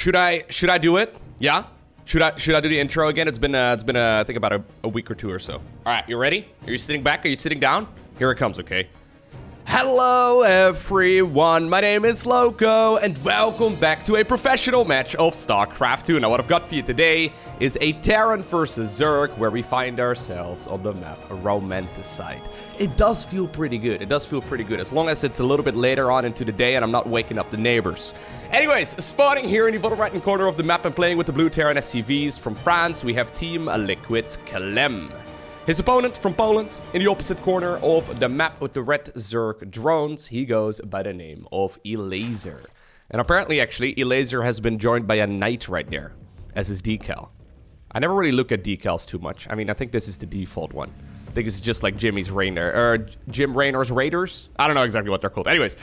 Should I do it? Yeah? Should I do the intro again? It's been I think about a week or two or so. All right, you ready? Are you sitting back? Are you sitting down? Here it comes, okay? Hello everyone, my name is Lowko, and welcome back to a professional match of StarCraft 2. Now what I've got for you today is a Terran versus Zerg, where we find ourselves on the map Romanticide. It does feel pretty good, as long as it's a little bit later on into the day and I'm not waking up the neighbors. Anyways, spawning here in the bottom right hand corner of the map and playing with the blue Terran SCVs from France, we have Team Elazer and Clem. His opponent from Poland, in the opposite corner of the map with the red Zerg drones, he goes by the name of Elazer. And apparently, actually, Elazer has been joined by a knight right there as his decal. I never really look at decals too much. I mean, I think this is the default one. I think it's just like Jim Raynor's Raiders. I don't know exactly what they're called. Anyways,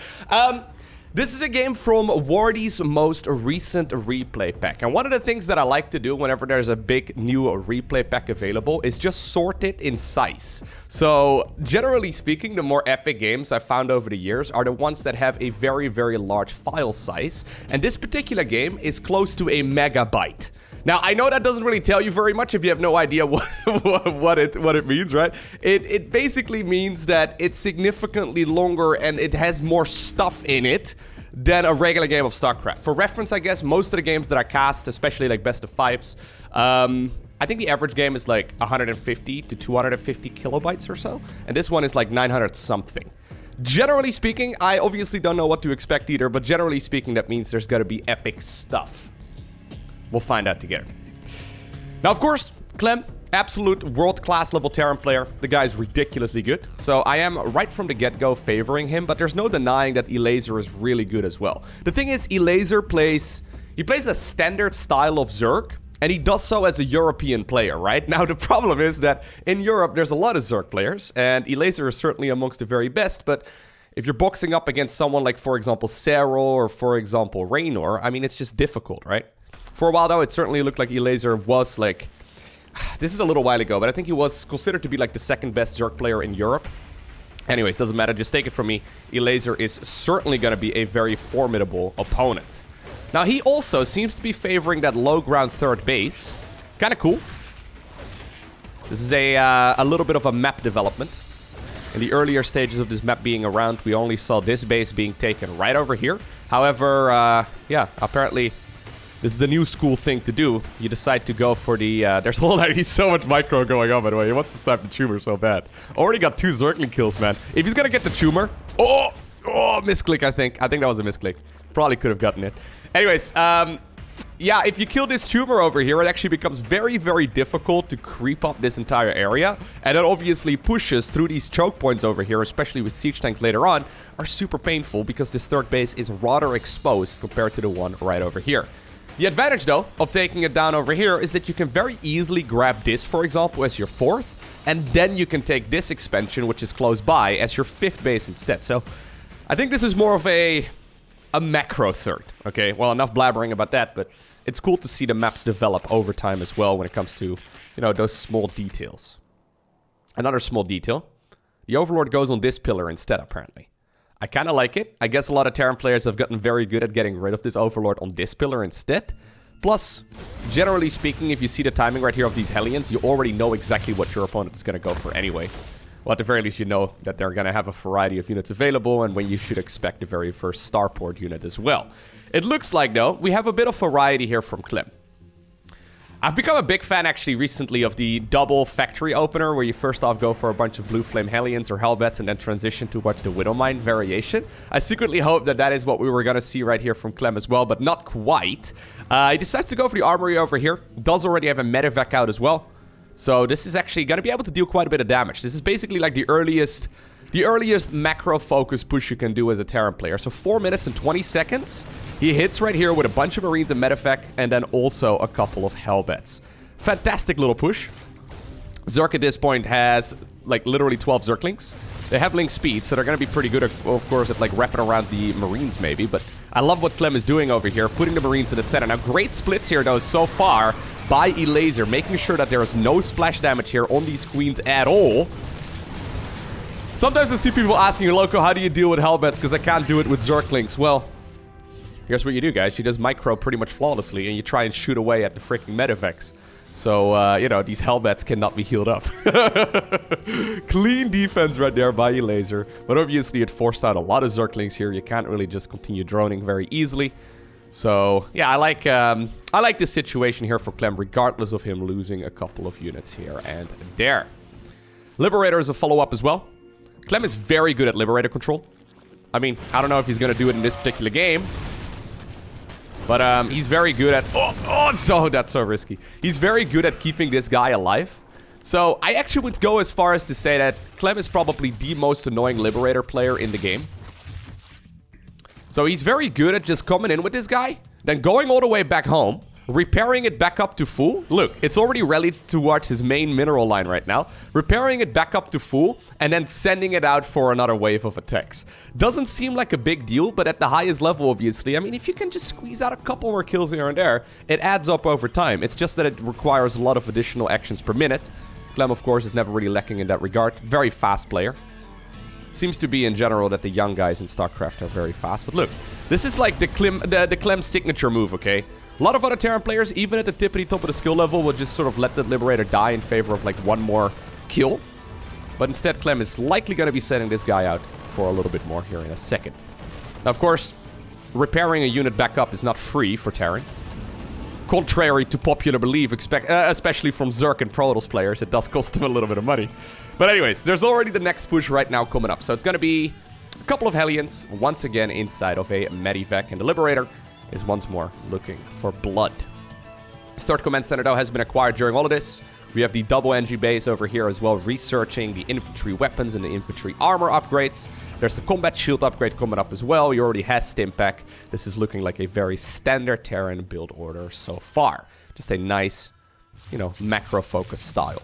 this is a game from Wardy's most recent replay pack. And one of the things that I like to do whenever there's a big new replay pack available is just sort it in size. So, generally speaking, the more epic games I've found over the years are the ones that have a very, very large file size. And this particular game is close to a megabyte. Now, I know that doesn't really tell you very much if you have no idea what it means, right? It basically means that it's significantly longer and it has more stuff in it than a regular game of StarCraft. For reference, I guess, most of the games that I cast, especially like best of fives, I think the average game is like 150 to 250 kilobytes or so. And this one is like 900 something. Generally speaking, I obviously don't know what to expect either, but generally speaking, that means there's gotta be epic stuff. We'll find out together. Now, of course, Clem, absolute world-class level Terran player. The guy's ridiculously good. So I am right from the get-go favoring him, but there's no denying that Elazer is really good as well. The thing is, Elazer plays a standard style of Zerg, and he does so as a European player, right? Now, the problem is that in Europe, there's a lot of Zerg players, and Elazer is certainly amongst the very best, but if you're boxing up against someone like, for example, Serral or, for example, Raynor, I mean, it's just difficult, right? For a while, though, it certainly looked like Elazer was, like... This is a little while ago, but I think he was considered to be, like, the second best Zerg player in Europe. Anyways, doesn't matter. Just take it from me. Elazer is certainly going to be a very formidable opponent. Now, he also seems to be favoring that low ground third base. Kind of cool. This is a little bit of a map development. In the earlier stages of this map being around, we only saw this base being taken right over here. However, yeah, apparently... This is the new school thing to do. You decide to go for the... there's already so much micro going on, by the way. He wants to snipe the tumor so bad. Already got 2 Zergling kills, man. If he's gonna get the tumor... Oh, misclick, I think. I think that was a misclick. Probably could have gotten it. Anyways, yeah, if you kill this tumor over here, it actually becomes very, very difficult to creep up this entire area. And it obviously pushes through these choke points over here, especially with siege tanks later on, are super painful because this third base is rather exposed compared to the one right over here. The advantage, though, of taking it down over here is that you can very easily grab this, for example, as your 4th, and then you can take this expansion, which is close by, as your 5th base instead. So, I think this is more of a macro third, okay? Well, enough blabbering about that, but it's cool to see the maps develop over time as well when it comes to, you know, those small details. Another small detail. The Overlord goes on this pillar instead, apparently. I kind of like it. I guess a lot of Terran players have gotten very good at getting rid of this Overlord on this pillar instead. Plus, generally speaking, if you see the timing right here of these Hellions, you already know exactly what your opponent is going to go for anyway. Well, at the very least, you know that they're going to have a variety of units available and when you should expect the very first starport unit as well. It looks like, though, we have a bit of variety here from Clem. I've become a big fan, actually, recently of the double factory opener, where you first off go for a bunch of Blue Flame Hellions or Hellbats and then transition towards the Widowmine variation. I secretly hope that that is what we were going to see right here from Clem as well, but not quite. He decides to go for the Armory over here. Does already have a Medevac out as well. So this is actually going to be able to deal quite a bit of damage. This is basically like the earliest macro focus push you can do as a Terran player. So 4 minutes and 20 seconds. He hits right here with a bunch of Marines and Medevac, and then also a couple of Hellbats. Fantastic little push. Zerg at this point has, like, literally 12 Zerglings. They have Ling speed, so they're going to be pretty good, of course, at, like, wrapping around the Marines, maybe. But I love what Clem is doing over here, putting the Marines to the center. Now, great splits here, though, so far by Elazer, making sure that there is no splash damage here on these Queens at all. Sometimes I see people asking, Lowko, how do you deal with Hellbats? Because I can't do it with Zerglings. Well, here's what you do, guys. You just micro pretty much flawlessly, and you try and shoot away at the freaking Medivacs. So, you know, these Hellbats cannot be healed up. Clean defense right there by Elazer. But obviously, it forced out a lot of Zerglings here. You can't really just continue droning very easily. So, yeah, I like this situation here for Clem, regardless of him losing a couple of units here and there. Liberator is a follow-up as well. Clem is very good at Liberator control. I mean, I don't know if he's going to do it in this particular game. But he's very good at... Oh, that's so risky. He's very good at keeping this guy alive. So I actually would go as far as to say that Clem is probably the most annoying Liberator player in the game. So he's very good at just coming in with this guy, then going all the way back home, repairing it back up to full. Look, it's already rallied towards his main mineral line right now. Repairing it back up to full, and then sending it out for another wave of attacks. Doesn't seem like a big deal, but at the highest level, obviously, I mean, if you can just squeeze out a couple more kills here and there, it adds up over time. It's just that it requires a lot of additional actions per minute. Clem, of course, is never really lacking in that regard. Very fast player. Seems to be in general that the young guys in StarCraft are very fast. But look, this is like the Clem signature move, okay? A lot of other Terran players, even at the tippity top of the skill level, will just sort of let the Liberator die in favor of like one more kill. But instead, Clem is likely going to be sending this guy out for a little bit more here in a second. Now, of course, repairing a unit back up is not free for Terran. Contrary to popular belief, especially from Zerg and Protoss players, it does cost them a little bit of money. But anyways, there's already the next push right now coming up. So it's going to be a couple of Hellions, once again inside of a Medivac. And the Liberator is once more looking for blood. Third command center, though, has been acquired during all of this. We have the double NG base over here as well, researching the infantry weapons and the infantry armor upgrades. There's the combat shield upgrade coming up as well. He already has Stimpak. This is looking like a very standard Terran build order so far. Just a nice, you know, macro-focused style.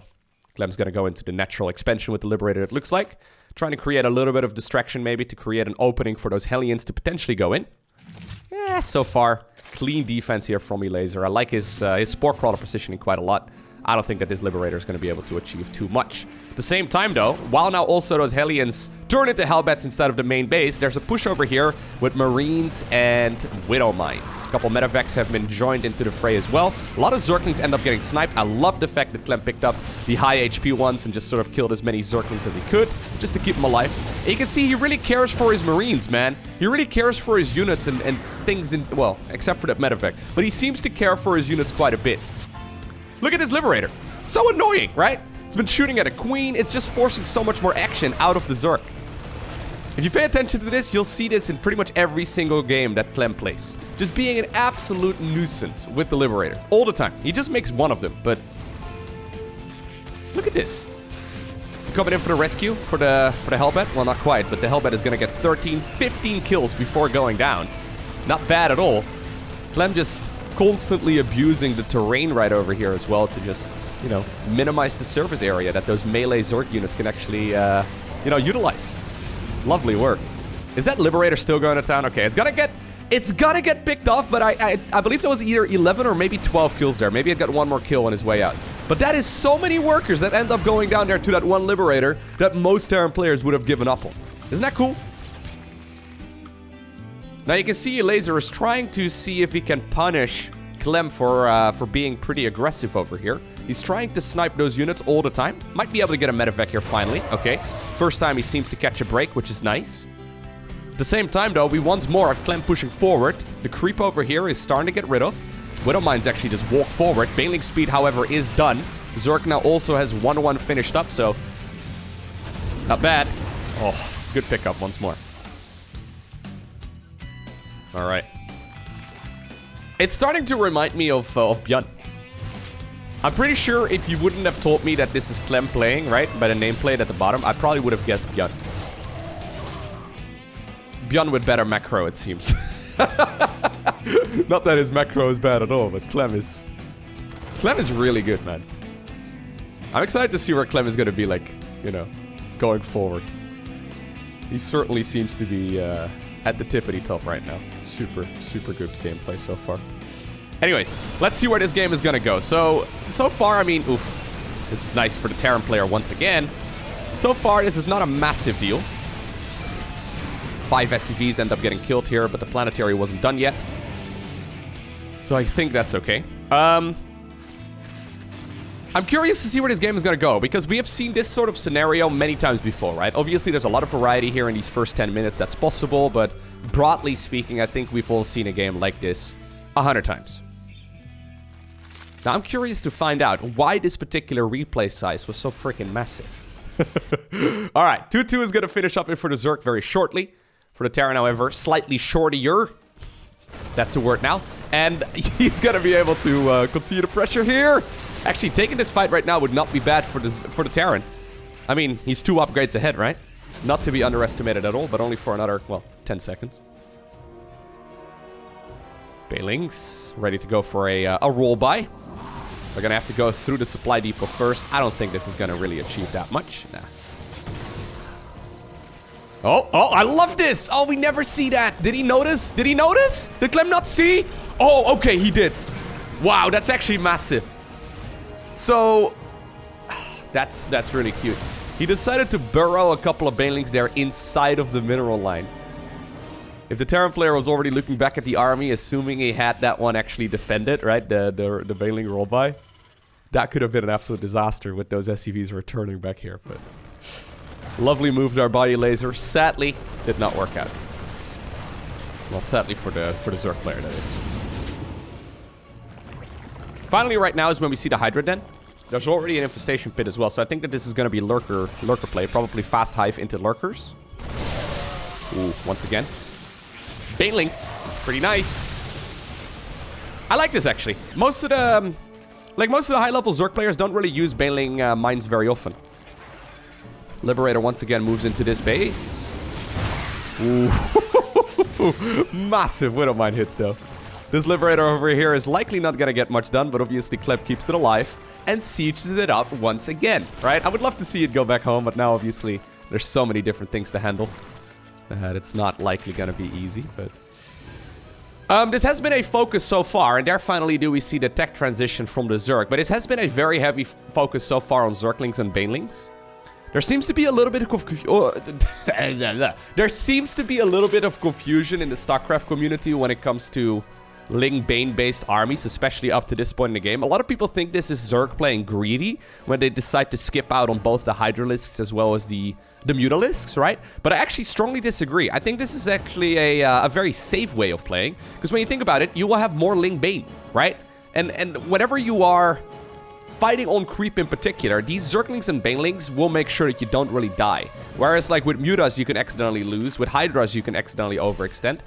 Clem's going to go into the natural expansion with the Liberator, it looks like. Trying to create a little bit of distraction, maybe, to create an opening for those Hellions to potentially go in. Yeah, so far, clean defense here from Elazer. I like his Spore Crawler positioning quite a lot. I don't think that this Liberator is going to be able to achieve too much. At the same time, though, while now also those Hellions turn into Hellbats instead of the main base, there's a push over here with Marines and Widow Mines. A couple Medivacs have been joined into the fray as well. A lot of Zerglings end up getting sniped. I love the fact that Clem picked up the high HP ones and just sort of killed as many Zerglings as he could, just to keep them alive. And you can see he really cares for his Marines, man. He really cares for his units and things in, well, except for that Medivac. But he seems to care for his units quite a bit. Look at this Liberator. So annoying, right? It's been shooting at a queen. It's just forcing so much more action out of the Zerg. If you pay attention to this, you'll see this in pretty much every single game that Clem plays. Just being an absolute nuisance with the Liberator. All the time. He just makes one of them, but... Look at this. So coming in for the rescue for the Hellbat? Well, not quite, but the Hellbat is going to get 13, 15 kills before going down. Not bad at all. Clem just constantly abusing the terrain right over here as well to just, you know, minimize the surface area that those melee Zerg units can actually, you know, utilize. Lovely work. Is that Liberator still going to town? Okay, it's gonna get picked off, but I believe there was either 11 or maybe 12 kills there. Maybe it got one more kill on his way out. But that is so many workers that end up going down there to that one Liberator that most Terran players would have given up on. Isn't that cool? Now you can see Elazer is trying to see if he can punish Clem for being pretty aggressive over here. He's trying to snipe those units all the time. Might be able to get a Medivac here finally. Okay. First time he seems to catch a break, which is nice. At the same time, though, we once more have Clem pushing forward. The creep over here is starting to get rid of. Widow Mines actually just walk forward. Baneling speed, however, is done. Zerg now also has 1-1 finished up, so not bad. Oh, good pickup once more. All right. It's starting to remind me of Björn. I'm pretty sure if you wouldn't have told me that this is Clem playing, right, by the nameplate at the bottom, I probably would have guessed Björn. Björn with better macro, it seems. Not that his macro is bad at all, but Clem is really good, man. I'm excited to see where Clem is going to be, like, you know, going forward. He certainly seems to be at the tippity top right now. Super, super good gameplay so far. Anyways, let's see where this game is going to go. So far, I mean, oof. This is nice for the Terran player once again. So far, this is not a massive deal. 5 SCVs end up getting killed here, but the planetary wasn't done yet. So I think that's okay. I'm curious to see where this game is going to go, because we have seen this sort of scenario many times before, right? Obviously, there's a lot of variety here in these first 10 minutes. That's possible, but broadly speaking, I think we've all seen a game like this 100 times. Now, I'm curious to find out why this particular replay size was so freaking massive. All right, 2-2 is going to finish up here for the Zerk very shortly. For the Terran, however, slightly shortier. That's a word now. And he's going to be able to continue the pressure here. Actually, taking this fight right now would not be bad for the Terran. I mean, he's 2 upgrades ahead, right? Not to be underestimated at all, but only for another, well, 10 seconds. Banelings ready to go for a roll-by. They're going to have to go through the supply depot first. I don't think this is going to really achieve that much. Nah. Oh, I love this. Oh, we never see that. Did he notice? Did he notice? Did Clem not see? Oh, okay, he did. Wow, that's actually massive. So, that's really cute. He decided to burrow a couple of banelings there inside of the mineral line. If the Terran player was already looking back at the army, assuming he had that one actually defended, right? The baneling roll-by. That could have been an absolute disaster with those SCVs returning back here, but... Lovely move there by Elazer. Sadly, did not work out. Well, sadly for the Zerk player, that is. Finally, right now is when we see the Hydra Den. There's already an infestation pit as well, so I think that this is going to be Lurker play. Probably fast hive into Lurkers. Ooh, once again. Banelings. Pretty nice. I like this, actually. Most of the high-level Zerk players don't really use Baneling mines very often. Liberator once again moves into this base. Ooh. Massive Widowmine hits, though. This Liberator over here is likely not going to get much done, but obviously Clem keeps it alive and sieges it up once again, right? I would love to see it go back home, but now obviously there's so many different things to handle. It's not likely going to be easy, but... this has been a focus so far, and there finally do we see the tech transition from the Zerg, but it has been a very heavy focus so far on Zerglings and Banelings. There seems to be a little bit of there seems to be a little bit of confusion in the StarCraft community when it comes to Ling Bane-based armies, especially up to this point in the game. A lot of people think this is Zerg playing greedy when they decide to skip out on both the Hydralisks as well as the Mutalisks, right? But I actually strongly disagree. I think this is actually a very safe way of playing, because when you think about it, you will have more Ling Bane, right? And whenever you are fighting on creep in particular, these Zerglings and Banelings will make sure that you don't really die. Whereas like with Mutas, you can accidentally lose. With Hydras, you can accidentally overextend.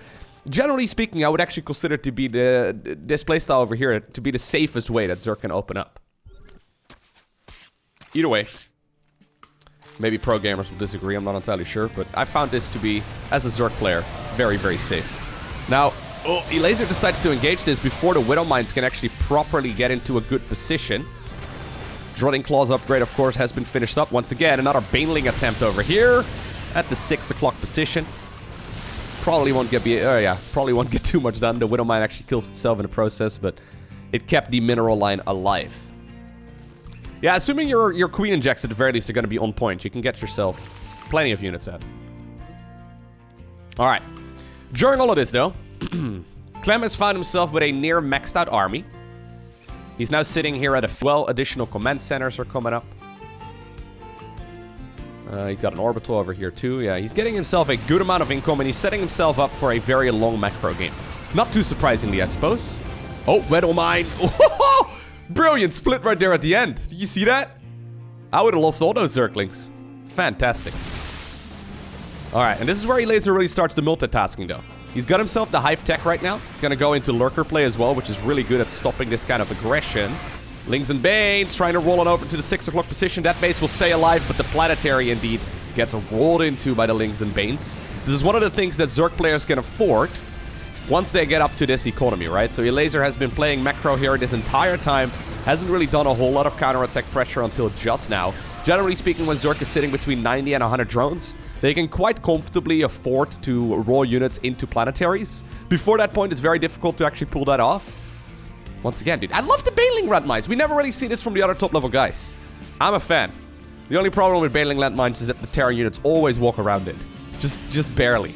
Generally speaking, I would actually consider to be this playstyle over here to be the safest way that Zerg can open up. Either way. Maybe pro gamers will disagree, I'm not entirely sure, but I found this to be, as a Zerg player, very, very safe. Now, Elazer decides to engage this before the Widow Mines can actually properly get into a good position. Drilling Claws upgrade, of course, has been finished up. Once again, another Baneling attempt over here at the 6 o'clock position. Probably won't get too much done. The Widow Mine actually kills itself in the process, but it kept the mineral line alive. Yeah, assuming your Queen Injects at the very least are going to be on point, you can get yourself plenty of units out. Alright. During all of this, though, Clem has found himself with a near maxed out army. He's now sitting here at additional command centers are coming up. He's got an orbital over here too. Yeah, he's getting himself a good amount of income, and he's setting himself up for a very long macro game. Not too surprisingly, I suppose. Oh, Weddle Mine. Brilliant split right there at the end. Did you see that? I would have lost all those Zerglings. Fantastic. Alright, and this is where Elazer really starts the multitasking though. He's got himself the Hive Tech right now. He's going to go into Lurker play as well, which is really good at stopping this kind of aggression. Lings and Banes trying to roll it over to the 6 o'clock position. That base will stay alive, but the Planetary indeed gets rolled into by the Lings and Banes. This is one of the things that Zerg players can afford once they get up to this economy, right? So Elazer has been playing macro here this entire time. Hasn't really done a whole lot of counterattack pressure until just now. Generally speaking, when Zerg is sitting between 90 and 100 drones, they can quite comfortably afford to roll units into planetaries. Before that point, it's very difficult to actually pull that off. Once again, dude, I love the Baneling landmines. We never really see this from the other top-level guys. I'm a fan. The only problem with Baneling landmines is that the Terran units always walk around it. Just barely.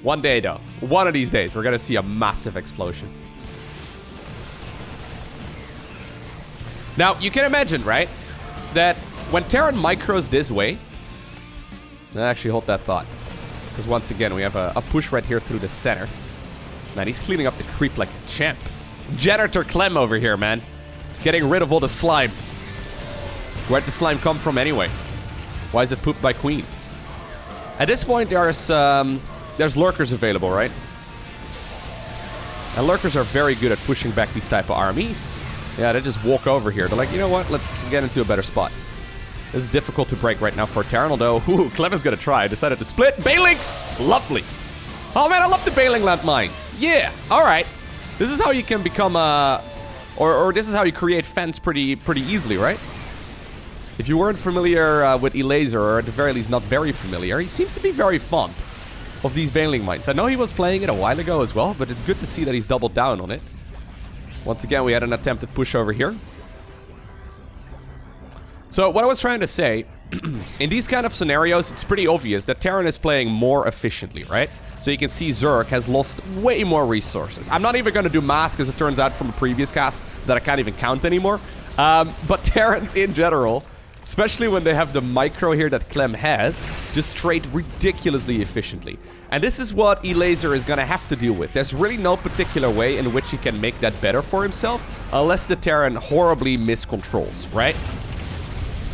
One day, though. One of these days, we're gonna see a massive explosion. Now, you can imagine, right, that when Terran micros this way... Actually, hold that thought. Because once again, we have a push right here through the center. Man, he's cleaning up the creep like a champ. Janitor Clem over here, man. Getting rid of all the slime. Where'd the slime come from anyway? Why is it pooped by queens? At this point, there's lurkers available, right? And lurkers are very good at pushing back these type of armies. Yeah, they just walk over here. They're like, you know what? Let's get into a better spot. This is difficult to break right now for Terran, although, Clem is gonna try. Decided to split. Banelinks! Lovely. Oh man, I love the Baneling landmines. Yeah, alright. This is how you can become or this is how you create fence pretty easily, right? If you weren't familiar with Elazer, or at the very least not very familiar, he seems to be very fond of these Baneling mines. I know he was playing it a while ago as well, but it's good to see that he's doubled down on it. Once again, we had an attempted push over here. So what I was trying to say, in these kind of scenarios, it's pretty obvious that Terran is playing more efficiently, right? So you can see Zerg has lost way more resources. I'm not even going to do math because it turns out from a previous cast that I can't even count anymore. But Terrans in general, especially when they have the micro here that Clem has, just trade ridiculously efficiently. And this is what Elazer is going to have to deal with. There's really no particular way in which he can make that better for himself, unless the Terran horribly miscontrols, right?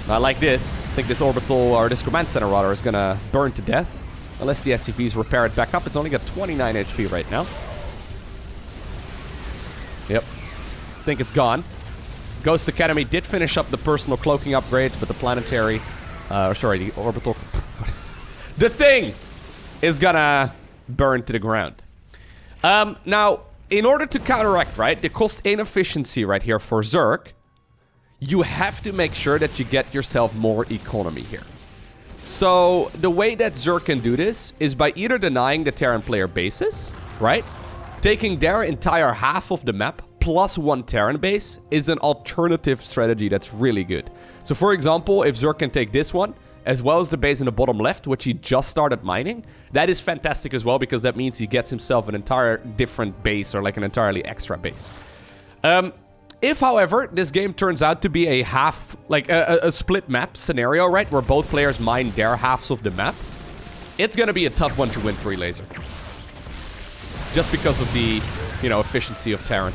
Not like this. I think this orbital, or this command center rather, is going to burn to death. Unless the SCVs repair it back up. It's only got 29 HP right now. Yep. I think it's gone. Ghost Academy did finish up the personal cloaking upgrade, but the planetary... the orbital... the thing is gonna burn to the ground. Now, in order to counteract, right, the cost inefficiency right here for Zerg, you have to make sure that you get yourself more economy here. So, the way that Zerg can do this is by either denying the Terran player bases, right? Taking their entire half of the map plus one Terran base is an alternative strategy that's really good. So, for example, if Zerg can take this one, as well as the base in the bottom left, which he just started mining, that is fantastic as well, because that means he gets himself an entire different base, or like an entirely extra base. If, however, this game turns out to be a half, like a split map scenario, right, where both players mine their halves of the map, it's gonna be a tough one to win for Elazer. Just because of the, you know, efficiency of Terran.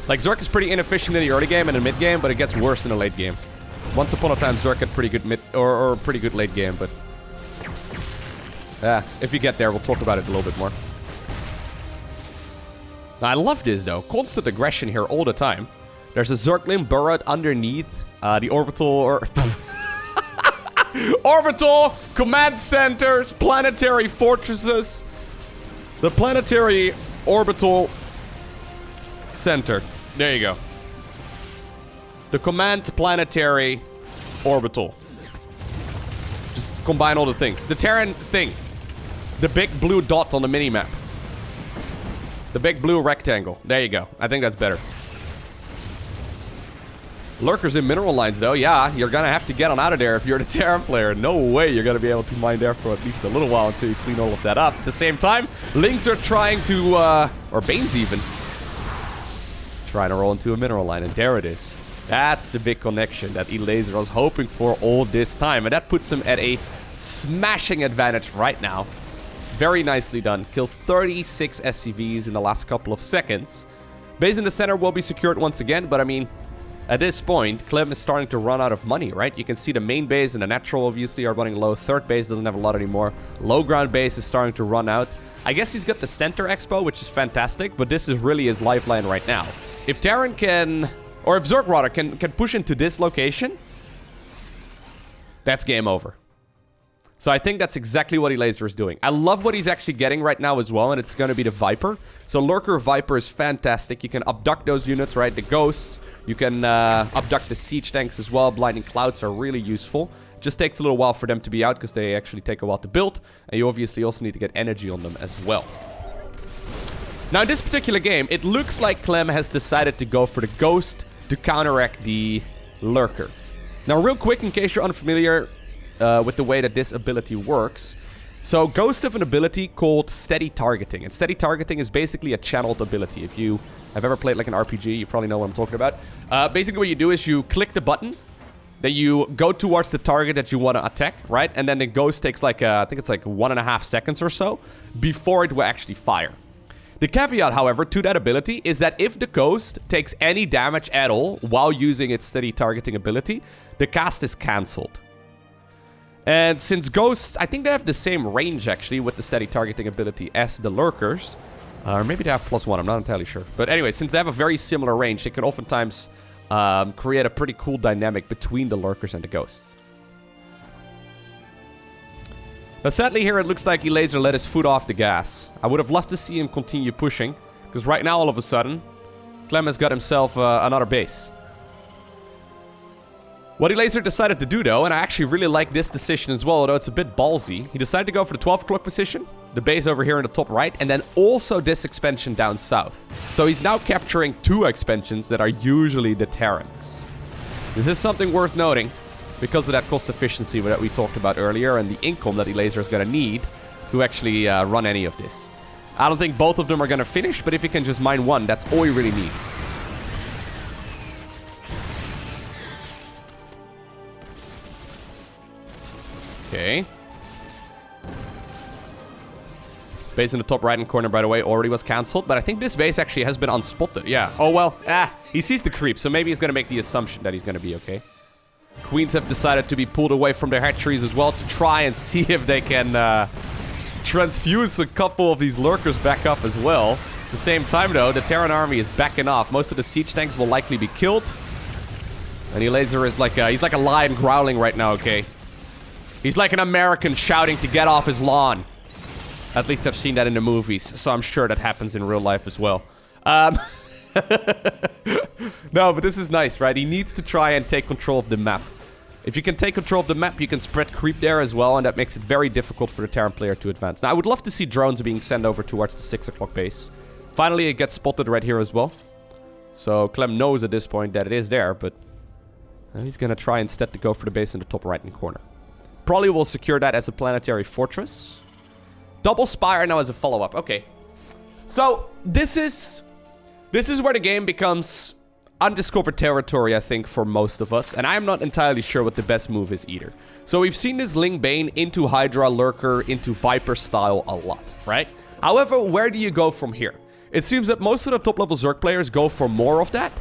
Like, Zerg is pretty inefficient in the early game and in mid game, but it gets worse in the late game. Once upon a time, Zerg had pretty good mid, or pretty good late game, but... if you get there, we'll talk about it a little bit more. Now, I love this, though. Constant aggression here all the time. There's a Zergling burrowed underneath the orbital... or orbital command centers, planetary fortresses. The planetary orbital center. There you go. The command planetary orbital. Just combine all the things. The Terran thing. The big blue dot on the minimap. The big blue rectangle. There you go. I think that's better. Lurkers in mineral lines, though. Yeah, you're gonna have to get on out of there if you're the Terran player. No way you're gonna be able to mine there for at least a little while until you clean all of that up. At the same time, Lings are trying to, or Banes even, trying to roll into a mineral line, and there it is. That's the big connection that Elazer was hoping for all this time, and that puts him at a smashing advantage right now. Very nicely done. Kills 36 SCVs in the last couple of seconds. Base in the center will be secured once again, but I mean, at this point, Clem is starting to run out of money, right? You can see the main base and the natural obviously are running low. Third base doesn't have a lot anymore. Low ground base is starting to run out. I guess he's got the center expo, which is fantastic, but this is really his lifeline right now. If Terran can, or if Zerg rather, can push into this location, that's game over. So I think that's exactly what Elazer is doing. I love what he's actually getting right now as well, and it's going to be the Viper. So Lurker Viper is fantastic. You can abduct those units, right? The Ghosts. You can abduct the Siege tanks as well. Blinding Clouds are really useful. It just takes a little while for them to be out because they actually take a while to build. And you obviously also need to get energy on them as well. Now, in this particular game, it looks like Clem has decided to go for the Ghost to counteract the Lurker. Now, real quick, in case you're unfamiliar with the way that this ability works. So Ghosts have an ability called Steady Targeting. And Steady Targeting is basically a channeled ability. If you have ever played like an RPG, you probably know what I'm talking about. Basically what you do is you click the button, then you go towards the target that you want to attack, right? And then the ghost takes like, I think it's like 1.5 seconds or so before it will actually fire. The caveat, however, to that ability is that if the ghost takes any damage at all while using its Steady Targeting ability, the cast is cancelled. And since ghosts, I think they have the same range actually with the Steady Targeting ability as the Lurkers. Or maybe they have +1, I'm not entirely sure. But anyway, since they have a very similar range, they can oftentimes create a pretty cool dynamic between the Lurkers and the ghosts. Now sadly here it looks like Elazer let his foot off the gas. I would have loved to see him continue pushing, because right now all of a sudden, Clem has got himself another base. What Elazer decided to do though, and I actually really like this decision as well, although it's a bit ballsy, he decided to go for the 12 o'clock position, the base over here in the top right, and then also this expansion down south. So he's now capturing 2 expansions that are usually the Terrans. This is something worth noting, because of that cost efficiency that we talked about earlier, and the income that Elazer is going to need to actually run any of this. I don't think both of them are going to finish, but if he can just mine one, that's all he really needs. Okay. Base in the top right-hand corner, by the way, already was cancelled, but I think this base actually has been unspotted. Yeah. Oh, well. He sees the creep, so maybe he's going to make the assumption that he's going to be okay. Queens have decided to be pulled away from their hatcheries as well to try and see if they can transfuse a couple of these Lurkers back up as well. At the same time, though, the Terran army is backing off. Most of the siege tanks will likely be killed. And Elazer is like he's like a lion growling right now, okay? He's like an American shouting to get off his lawn. At least I've seen that in the movies, so I'm sure that happens in real life as well. No, but this is nice, right? He needs to try and take control of the map. If you can take control of the map, you can spread creep there as well, and that makes it very difficult for the Terran player to advance. Now, I would love to see drones being sent over towards the 6 o'clock base. Finally, it gets spotted right here as well. So Clem knows at this point that it is there, but he's going to try instead to go for the base in the top right-hand corner. Probably will secure that as a planetary fortress. Double Spire now as a follow-up. Okay. So, this is where the game becomes undiscovered territory, I think, for most of us. And I'm not entirely sure what the best move is either. So we've seen this Ling Bane into Hydra, Lurker, into Viper style a lot, right? However, where do you go from here? It seems that most of the top-level Zerg players go for more of that.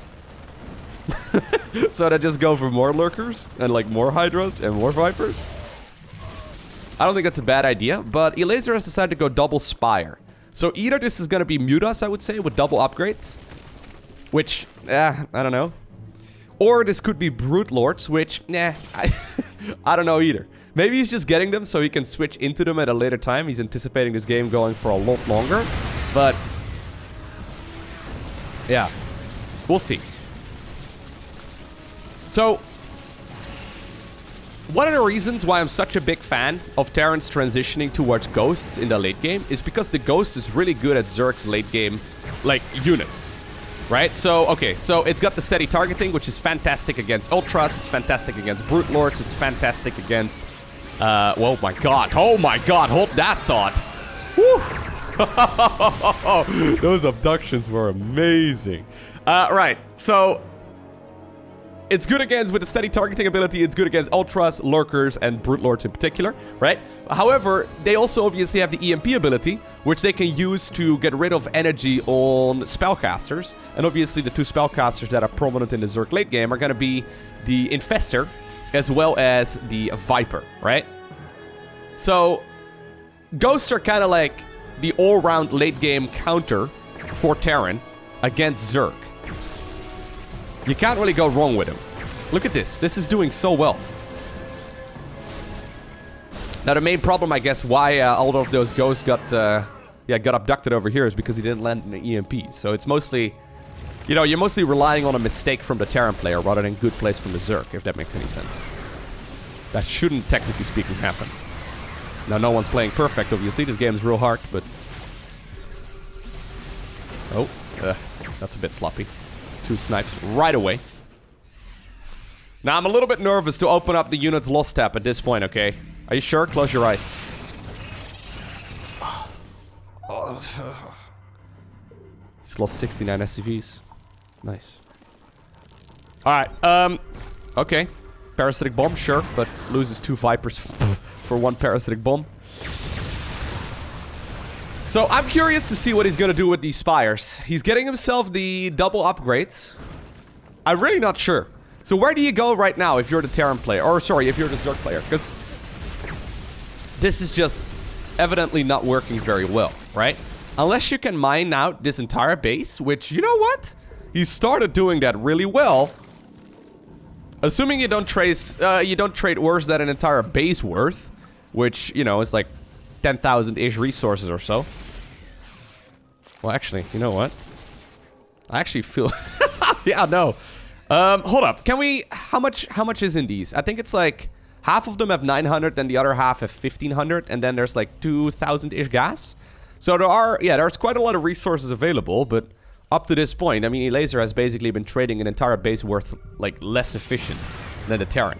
So they just go for more Lurkers and like more Hydras and more Vipers. I don't think that's a bad idea, but Elazer has decided to go double Spire. So either this is going to be Mutas, I would say, with double upgrades. Which, I don't know. Or this could be Brute Lords, which, I don't know either. Maybe he's just getting them so he can switch into them at a later time. He's anticipating this game going for a lot longer. But, yeah, we'll see. So, one of the reasons why I'm such a big fan of Terrans transitioning towards Ghosts in the late game is because the Ghost is really good at Zerg's late game, like, units. Right? So, okay, so it's got the Steady Targeting, which is fantastic against Ultras, it's fantastic against Brute Lords, it's fantastic against, oh my god, hold that thought. Woo! Those abductions were amazing. Right, so it's good against, with the Steady Targeting ability, it's good against Ultras, Lurkers, and Brute Lords in particular, right? However, they also obviously have the EMP ability, which they can use to get rid of energy on spellcasters. And obviously the 2 spellcasters that are prominent in the Zerg late game are going to be the Infestor as well as the Viper, right? So, Ghosts are kind of like the all-round late game counter for Terran against Zerg. You can't really go wrong with him. Look at this. This is doing so well. Now, the main problem, I guess, why all of those Ghosts got abducted over here is because he didn't land an EMP. So it's mostly, you know, you're mostly relying on a mistake from the Terran player rather than good plays from the Zerg, if that makes any sense. That shouldn't, technically speaking, happen. Now, no one's playing perfect, obviously. This game is real hard, but... Oh, that's a bit sloppy. 2 snipes right away. Now, I'm a little bit nervous to open up the unit's lost tab at this point, okay? Are you sure? Close your eyes. He's lost 69 SCVs. Nice. Alright, okay. Parasitic bomb, sure, but loses 2 Vipers for 1 parasitic bomb. So I'm curious to see what he's gonna do with these spires. He's getting himself the double upgrades. I'm really not sure. So where do you go right now if you're the Terran player? Or sorry, if you're the Zerg player? Because this is just evidently not working very well, right? Unless you can mine out this entire base, which, you know what? He started doing that really well. Assuming you don't trade ores that an entire base worth, which, you know, is like 10,000-ish resources or so. Well, actually, you know what? I actually feel... yeah, no. Hold up. Can we... How much is in these? I think it's like... Half of them have 900 and the other half have 1,500. And then there's like 2,000-ish gas. So there are... Yeah, there's quite a lot of resources available, but... Up to this point, I mean, Elazer has basically been trading an entire base worth, like, less efficient than the Terran.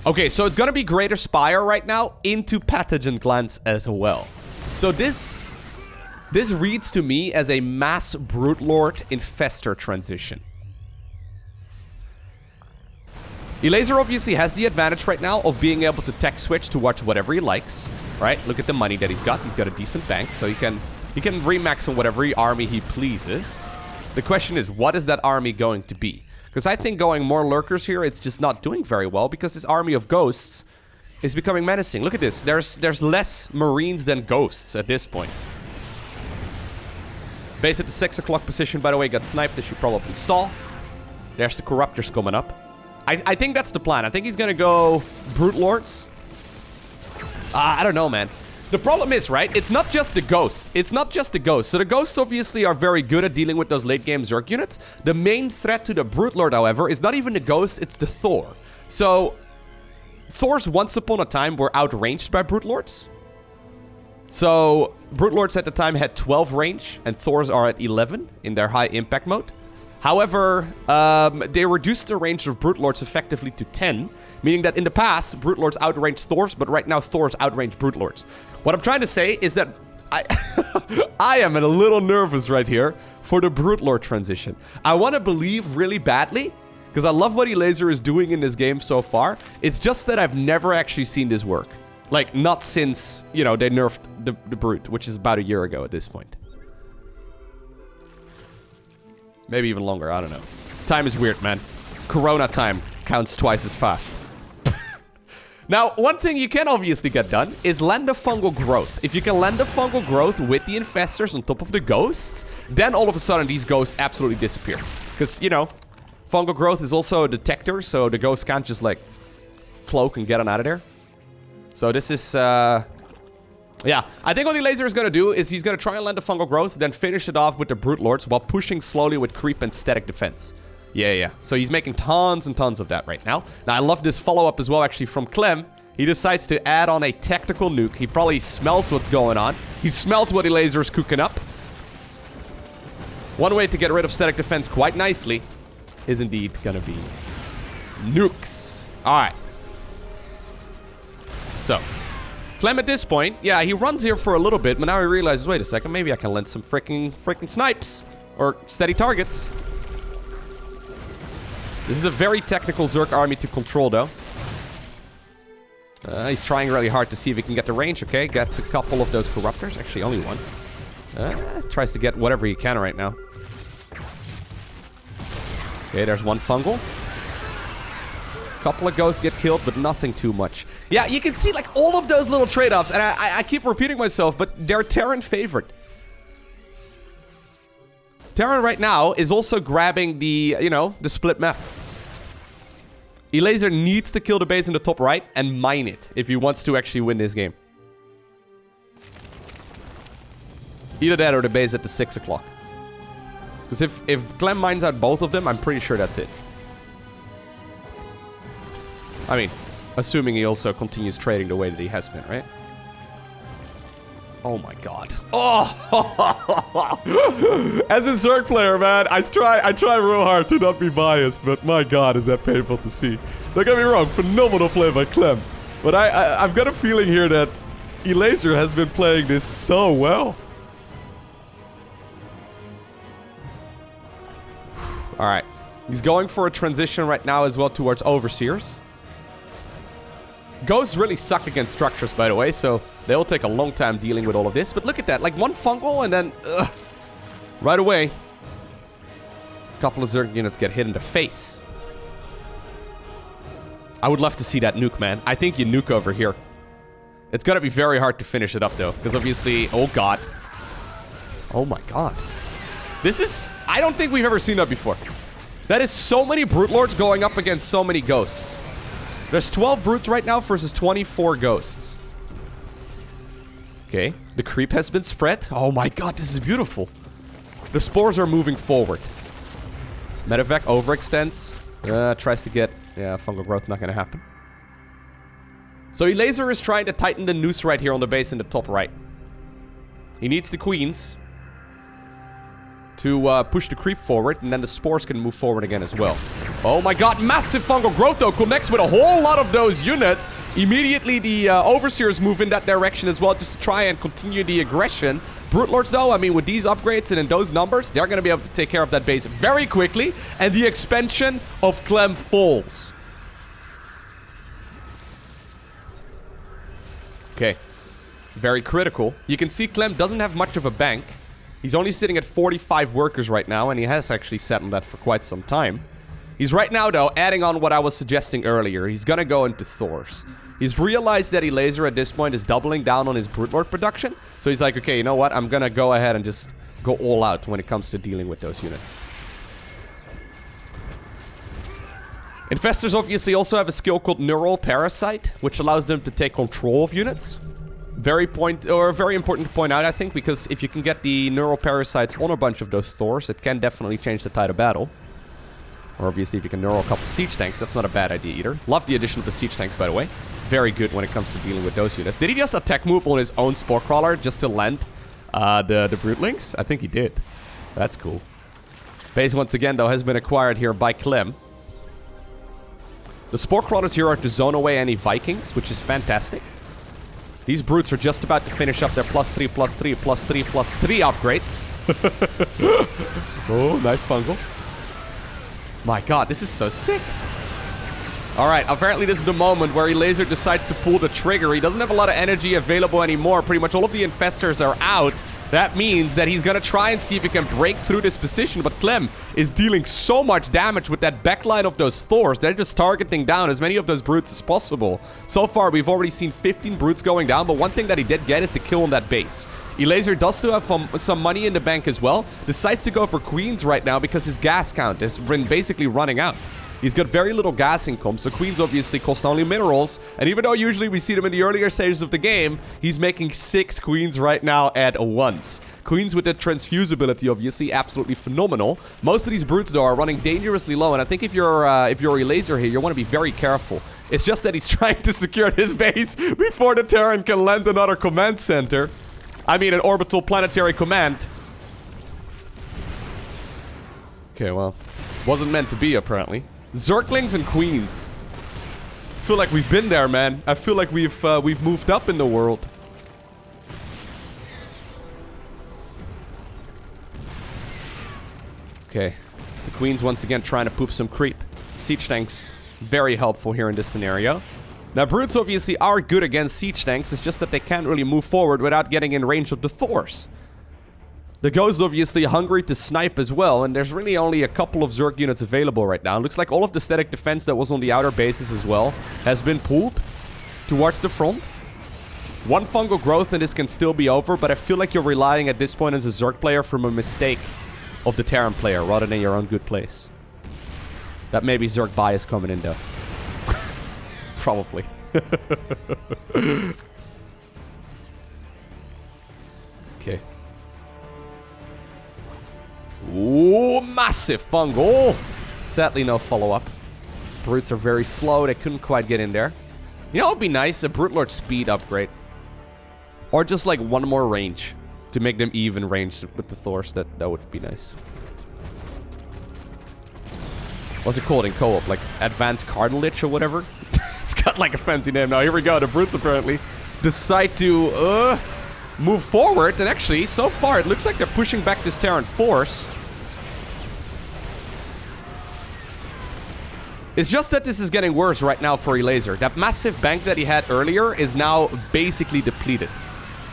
Okay, so it's gonna be Greater Spire right now into Pathogen Glands as well. So this reads to me as a mass Brute Lord Infestor transition. Elazer obviously has the advantage right now of being able to tech switch to watch whatever he likes, right? Look at the money that he's got. He's got a decent bank, so he can remax on whatever army he pleases. The question is, what is that army going to be? Because I think going more Lurkers here, it's just not doing very well because this army of ghosts is becoming menacing. Look at this. There's less Marines than ghosts at this point. Base at the 6 o'clock position, by the way, got sniped, as you probably saw. There's the Corruptors coming up. I think that's the plan. I think he's gonna go Brute Lords. I don't know, man. The problem is, right, it's not just the Ghost. It's not just the Ghost. So the Ghosts obviously are very good at dealing with those late-game Zerg units. The main threat to the Brute Lord, however, is not even the Ghost, it's the Thor. So, Thors once upon a time were outranged by Brute Lords. So, Brute Lords at the time had 12 range, and Thors are at 11 in their high impact mode. However, they reduced the range of Brute Lords effectively to 10, meaning that in the past, Brute Lords outranged Thors, but right now Thors outrange Brute Lords. What I'm trying to say is that I am a little nervous right here for the Brute Lord transition. I want to believe really badly, because I love what Elazer is doing in this game so far. It's just that I've never actually seen this work. Like, not since, you know, they nerfed the Brute, which is about a year ago at this point. Maybe even longer, I don't know. Time is weird, man. Corona time counts twice as fast. Now, one thing you can obviously get done is land a fungal growth. If you can land a fungal growth with the infestors on top of the ghosts, then all of a sudden these ghosts absolutely disappear. Because, you know, fungal growth is also a detector, so the ghosts can't just, like, cloak and get on out of there. So this is, yeah, I think what Elazer is going to do is he's going to try and land a fungal growth, then finish it off with the Brute Lords while pushing slowly with creep and static defense. Yeah. So he's making tons and tons of that right now. Now, I love this follow-up as well, actually, from Clem. He decides to add on a tactical nuke. He probably smells what's going on. He smells what Elazer is cooking up. One way to get rid of static defense quite nicely is indeed going to be nukes. All right. So, Clem at this point, yeah, he runs here for a little bit, but now he realizes, wait a second, maybe I can land some freaking snipes. Or steady targets. This is a very technical Zerg army to control, though. He's trying really hard to see if he can get the range, okay? Gets a couple of those Corruptors. Actually, only one. Tries to get whatever he can right now. Okay, there's one fungal. Couple of ghosts get killed, but nothing too much. Yeah, you can see, like, all of those little trade-offs, and I keep repeating myself, but they're Terran favorite. Terran right now is also grabbing the, you know, the split map. Elazer needs to kill the base in the top right and mine it if he wants to actually win this game. Either that or the base at the 6 o'clock. Because if Clem mines out both of them, I'm pretty sure that's it. I mean, assuming he also continues trading the way that he has been, right? Oh my god. Oh! As a Zerg player, man, I try real hard to not be biased, but my god, is that painful to see. Don't get me wrong, phenomenal play by Clem. But I've got a feeling here that Elazer has been playing this so well. All right. He's going for a transition right now as well towards Overseers. Ghosts really suck against structures, by the way, so they'll take a long time dealing with all of this. But look at that. Like, one fungal and then... right away. A couple of Zerg units get hit in the face. I would love to see that nuke, man. I think you nuke over here. It's gonna be very hard to finish it up, though. Because obviously... Oh, God. Oh, my God. This is... I don't think we've ever seen that before. That is so many Brute Lords going up against so many Ghosts. There's 12 Brutes right now versus 24 Ghosts. Okay. The creep has been spread. Oh, my God. This is beautiful. The spores are moving forward. Medevac overextends. Tries to get... Yeah, fungal growth not gonna happen. So Elazer is trying to tighten the noose right here on the base in the top right. He needs the queens to push the creep forward, and then the spores can move forward again as well. Oh my God, massive fungal growth though, connects with a whole lot of those units. Immediately the Overseers move in that direction as well, just to try and continue the aggression. Brute Lords though, I mean, with these upgrades and in those numbers, they're going to be able to take care of that base very quickly, and the expansion of Clem falls. Okay, very critical. You can see Clem doesn't have much of a bank. He's only sitting at 45 workers right now, and he has actually sat on that for quite some time. He's right now, though, adding on what I was suggesting earlier. He's gonna go into Thors. He's realized that Elazer at this point is doubling down on his Brute Lord production. So he's like, okay, you know what? I'm gonna go ahead and just go all out when it comes to dealing with those units. Infestors obviously also have a skill called Neural Parasite, which allows them to take control of units. Very important to point out, I think, because if you can get the Neural Parasites on a bunch of those Thors, it can definitely change the tide of battle. Or obviously, if you can neural a couple siege tanks, that's not a bad idea either. Love the addition of the siege tanks, by the way. Very good when it comes to dealing with those units. Did he just attack move on his own Spore Crawler just to land the Brutelings? I think he did. That's cool. Base, once again, though, has been acquired here by Clem. The Spore Crawlers here are to zone away any Vikings, which is fantastic. These Brutes are just about to finish up their +3, +3, +3, +3 upgrades. Oh, nice fungal. My God, this is so sick. Alright, apparently this is the moment where Elazer decides to pull the trigger. He doesn't have a lot of energy available anymore. Pretty much all of the infestors are out. That means that he's gonna try and see if he can break through this position, but Clem is dealing so much damage with that backline of those Thors. They're just targeting down as many of those Brutes as possible. So far, we've already seen 15 Brutes going down, but one thing that he did get is the kill on that base. Elazer does still have some money in the bank as well. Decides to go for Queens right now because his gas count has been basically running out. He's got very little gas income, so Queens obviously cost only minerals. And even though usually we see them in the earlier stages of the game, he's making 6 Queens right now at once. Queens with the transfuse ability, obviously, absolutely phenomenal. Most of these Brutes, though, are running dangerously low, and I think if you're Elazer here, you want to be very careful. It's just that he's trying to secure his base before the Terran can land another command center. I mean, an orbital planetary command. Okay, well, wasn't meant to be, apparently. Zerglings and Queens. I feel like we've been there, man. I feel like we've moved up in the world. Okay. The Queens once again trying to poop some creep. Siege tanks, very helpful here in this scenario. Now, Brutes obviously are good against siege tanks. It's just that they can't really move forward without getting in range of the Thors. The Ghost obviously hungry to snipe as well, and there's really only a couple of Zerg units available right now. It looks like all of the static defense that was on the outer bases as well has been pulled towards the front. One fungal growth and this can still be over, but I feel like you're relying at this point as a Zerg player from a mistake of the Terran player rather than your own good plays. That may be Zerg bias coming in though. Probably. Okay. Ooh, massive fungal. Sadly, no follow-up. Brutes are very slow. They couldn't quite get in there. You know what would be nice? A Brute Lord speed upgrade. Or just like one more range to make them even ranged with the Thors. That would be nice. What's it called in co-op? Like Advanced Cartilage or whatever? It's got like a fancy name now. Here we go. The Brutes apparently decide to move forward. And actually, so far, it looks like they're pushing back this Terran force. It's just that this is getting worse right now for Elazer. That massive bank that he had earlier is now basically depleted.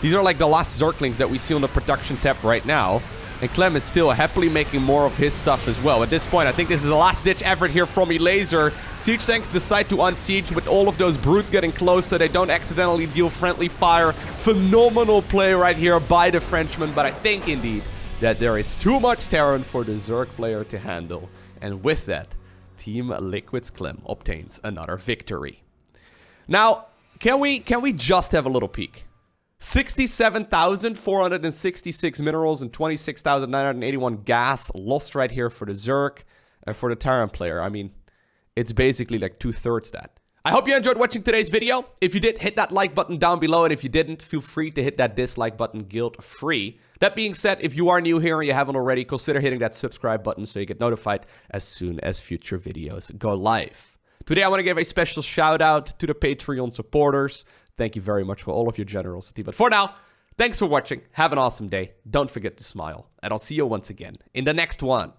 These are like the last Zerglings that we see on the production tab right now. And Clem is still happily making more of his stuff as well. At this point, I think this is a last-ditch effort here from Elazer. Siege tanks decide to unsiege with all of those brutes getting close so they don't accidentally deal friendly fire. Phenomenal play right here by the Frenchman. But I think, indeed, that there is too much Terran for the Zerg player to handle. And with that, Team Liquid's Clem obtains another victory. Now, can we just have a little peek? 67,466 minerals and 26,981 gas lost right here for the Zerg and for the Terran player. I mean, it's basically like 2/3 that. I hope you enjoyed watching today's video. If you did, hit that like button down below. And if you didn't, feel free to hit that dislike button guilt-free. That being said, if you are new here and you haven't already, consider hitting that subscribe button so you get notified as soon as future videos go live. Today, I want to give a special shout out to the Patreon supporters. Thank you very much for all of your generosity. But for now, thanks for watching. Have an awesome day. Don't forget to smile. And I'll see you once again in the next one.